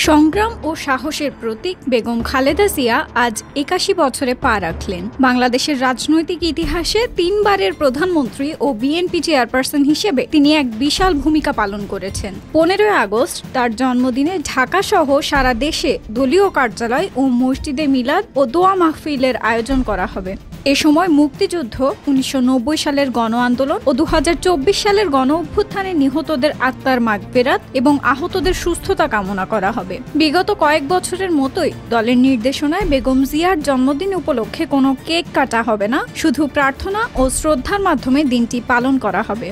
সংগ্রাম ও সাহসের প্রতীক বেগম খালেদা জিয়া আজ ৮১ বছরে পা রাখলেন। বাংলাদেশের রাজনৈতিক ইতিহাসে তিনবারের প্রধানমন্ত্রী ও বিএনপি চেয়ারপারসন হিসেবে তিনি এক বিশাল ভূমিকা পালন করেছেন। ১৫ আগস্ট তার জন্মদিনে ঢাকা সহ সারা দেশে দলীয় কার্যালয় ও মসজিদে মিলাদ ও দোয়া মাহফিলের আয়োজন করা হবে। এ সময় মুক্তিযুদ্ধ, ১৯৯০ সালের গণ আন্দোলন ও ২০২৪ সালের গণ অভ্যুত্থানে নিহতদের আত্মার মাগফিরাত এবং আহতদের সুস্থতা কামনা করা হবে। বিগত কয়েক বছরের মতোই দলের নির্দেশনায় বেগম জিয়ার জন্মদিন উপলক্ষে কোনো কেক কাটা হবে না, শুধু প্রার্থনা ও শ্রদ্ধার মাধ্যমে দিনটি পালন করা হবে।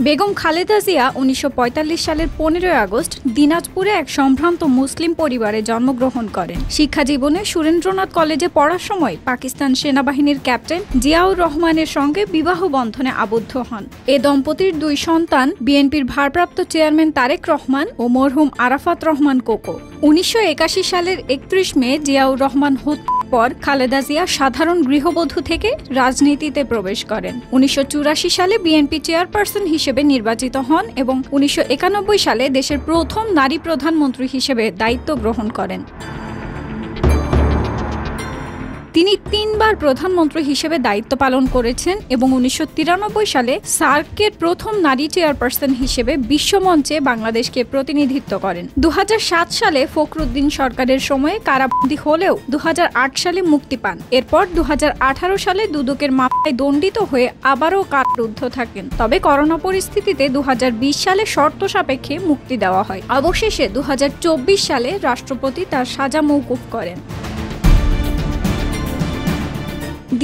বেগম খালেদা জিয়া ১৯৪৫ সালের ১৫ আগস্ট দিনাজপুরে এক সম্ভ্রান্ত মুসলিম পরিবারে জন্মগ্রহণ করেন। শিক্ষা জীবনে সুরেন্দ্রনাথ কলেজে পড়ার সময় পাকিস্তান সেনাবাহিনীর ক্যাপ্টেন জিয়াউর রহমানের সঙ্গে বিবাহ বন্ধনে আবদ্ধ হন। এ দম্পতির দুই সন্তান বিএনপির ভারপ্রাপ্ত চেয়ারম্যান তারেক রহমান ও মরহুম আরাফাত রহমান কোকো। ১৯৮১ সালের ৩১ মে জিয়াউর রহমান পর খালেদা জিয়া সাধারণ গৃহবধূ থেকে রাজনীতিতে প্রবেশ করেন। ১৯৮৪ সালে বিএনপি চেয়ারপারসন হিসেবে নির্বাচিত হন এবং ১৯৯১ সালে দেশের প্রথম নারী প্রধানমন্ত্রী হিসেবে দায়িত্ব গ্রহণ করেন। তিনি তিনবার প্রধানমন্ত্রী হিসেবে দায়িত্ব পালন করেছেন এবং ১৯৯৩ সালে সার্কের প্রথম নারী চেয়ারপারসন হিসেবে বিশ্বমঞ্চে বাংলাদেশকে প্রতিনিধিত্ব করেন। ২০০৭ সালে ফখরুদ্দিন সরকারের সময়ে কারাবন্দী হলেও ২০০৮ সালে মুক্তি পান। এরপর ২০১৮ সালে দুদকের মামলায় দণ্ডিত হয়ে আবারও কারারুদ্ধ থাকেন। তবে করোনা পরিস্থিতিতে ২০২০ সালে শর্ত সাপেক্ষে মুক্তি দেওয়া হয়। অবশেষে ২০২৪ সালে রাষ্ট্রপতি তার সাজা মওকুফ করেন।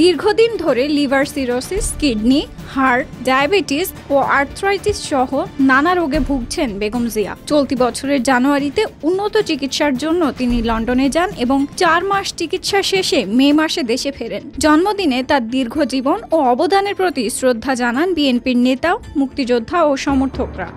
দীর্ঘদিন ধরে liver cirrhosis, kidney, heart, diabetes ও আর্থ্রাইটিস সহ নানা রোগে ভুগছেন বেগম জিয়া। চলতি বছরের জানুয়ারিতে উন্নত চিকিৎসার জন্য তিনি লন্ডনে যান এবং ৪ মাস চিকিৎসা শেষে মে মাসে দেশে ফেরেন। জন্মদিনে তার দীর্ঘ জীবন ও অবদানের প্রতি শ্রদ্ধা জানান বিএনপির নেতা, মুক্তিযোদ্ধা ও সমর্থকরা।